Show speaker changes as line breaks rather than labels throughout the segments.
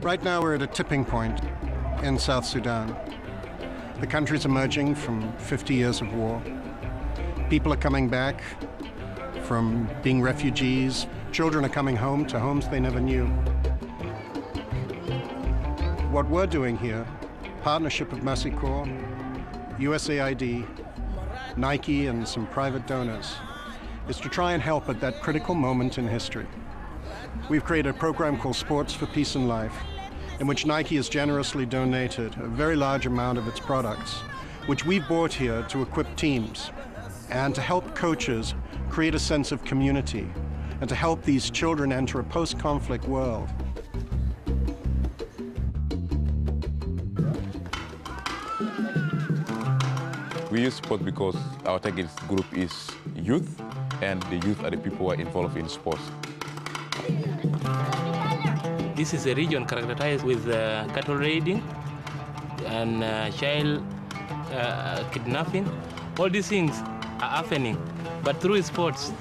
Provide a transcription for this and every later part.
Right now we're at a tipping point in South Sudan. The country's emerging from 50 years of war. People are coming back from being refugees. Children are coming home to homes they never knew. What we're doing here, partnership of Mercy Corps, USAID, Nike, and some private donors, is to try and help at that critical moment in history. We've created a program called Sports for Peace and Life, in which Nike has generously donated a very large amount of its products, which we've brought here to equip teams and to help coaches create a sense of community and to help these children enter a post-conflict world.
We use sport because our target group is youth, and the youth are the people who are involved in sports.
This is a region characterized with cattle raiding and child kidnapping. All these things are happening. But through sports,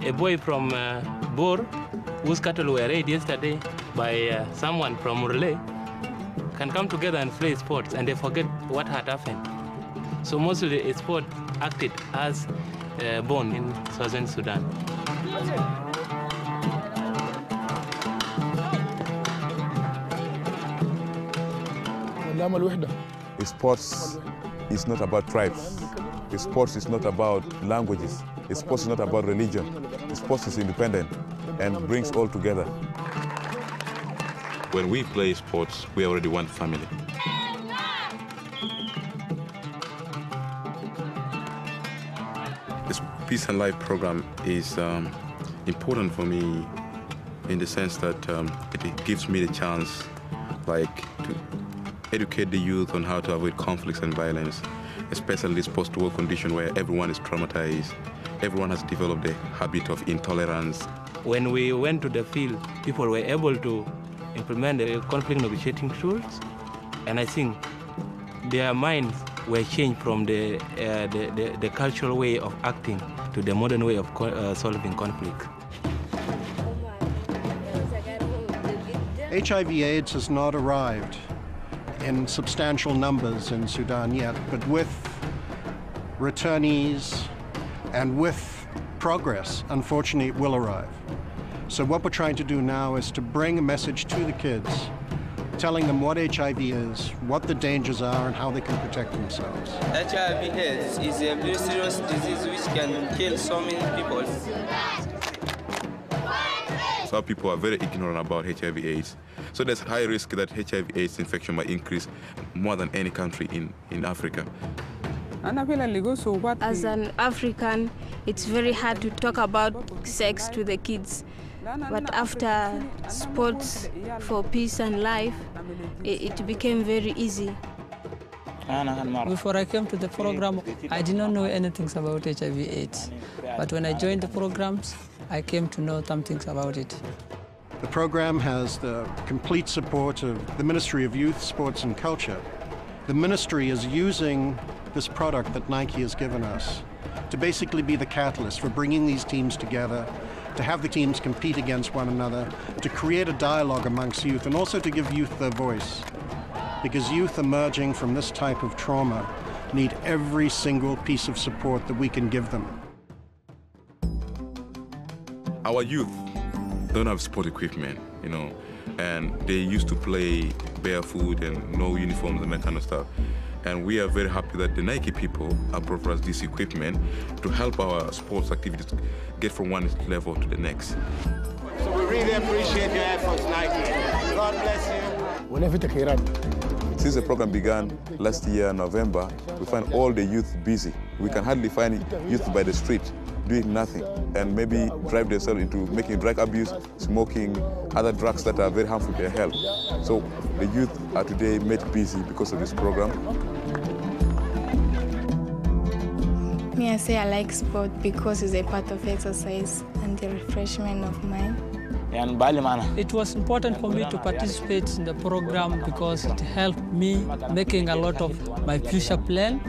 a boy from Bor, whose cattle were raided yesterday by someone from Murle, can come together and play sports, and they forget what had happened. So mostly a sport acted as a bond in southern Sudan.
Sports is not about tribes. Sports is not about languages. Sports is not about religion. Sports is independent and brings all together. When we play sports, we are already one family. This Peace and Life program is important for me in the sense that it gives me the chance, to educate the youth on how to avoid conflicts and violence, especially this post-war condition where everyone is traumatized. Everyone has developed a habit of intolerance.
When we went to the field, people were able to implement the conflict negotiating tools, and I think their minds were changed from the cultural way of acting to the modern way of solving conflict.
HIV/AIDS has not arrived in substantial numbers in Sudan yet, but with returnees and with progress, unfortunately, it will arrive. So what we're trying to do now is to bring a message to the kids, telling them what HIV is, what the dangers are, and how they can protect themselves.
HIV/AIDS is a very serious disease which can kill so many people.
Some people are very ignorant about HIV/AIDS. So there's high risk that HIV/AIDS infection might increase more than any country in Africa.
As an African, it's very hard to talk about sex to the kids. But after Sports for Peace and Life, it became very easy.
Before I came to the program, I did not know anything about HIV/AIDS. But when I joined the programs, I came to know some things about it.
The program has the complete support of the Ministry of Youth, Sports and Culture. The ministry is using this product that Nike has given us to basically be the catalyst for bringing these teams together, to have the teams compete against one another, to create a dialogue amongst youth, and also to give youth their voice. Because youth emerging from this type of trauma need every single piece of support that we can give them.
Our youth don't have sport equipment, and they used to play barefoot and no uniforms and that kind of stuff. And we are very happy that the Nike people have brought us this equipment to help our sports activities get from one level to the next.
So we really appreciate your efforts, Nike. God bless you.
Since the program began last year, November, we find all the youth busy. We can hardly find youth by the street doing nothing, and maybe drive themselves into making drug abuse, smoking, other drugs that are very harmful to their health. So the youth are today made busy because of this program.
Me, I say I like sport because it's a part of exercise and the refreshment of mind.
It was important for me to participate in the program because it helped me making a lot of my future plan.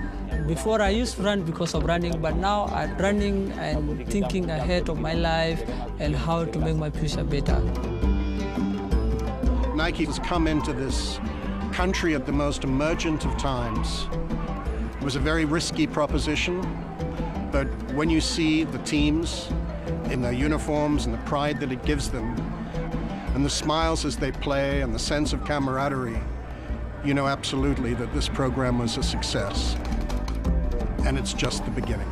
Before I used to run because of running, but now I'm running and thinking ahead of my life and how to make my future better.
Nike has come into this country at the most emergent of times. It was a very risky proposition, but when you see the teams in their uniforms and the pride that it gives them, and the smiles as they play and the sense of camaraderie, you know absolutely that this program was a success. And it's just the beginning.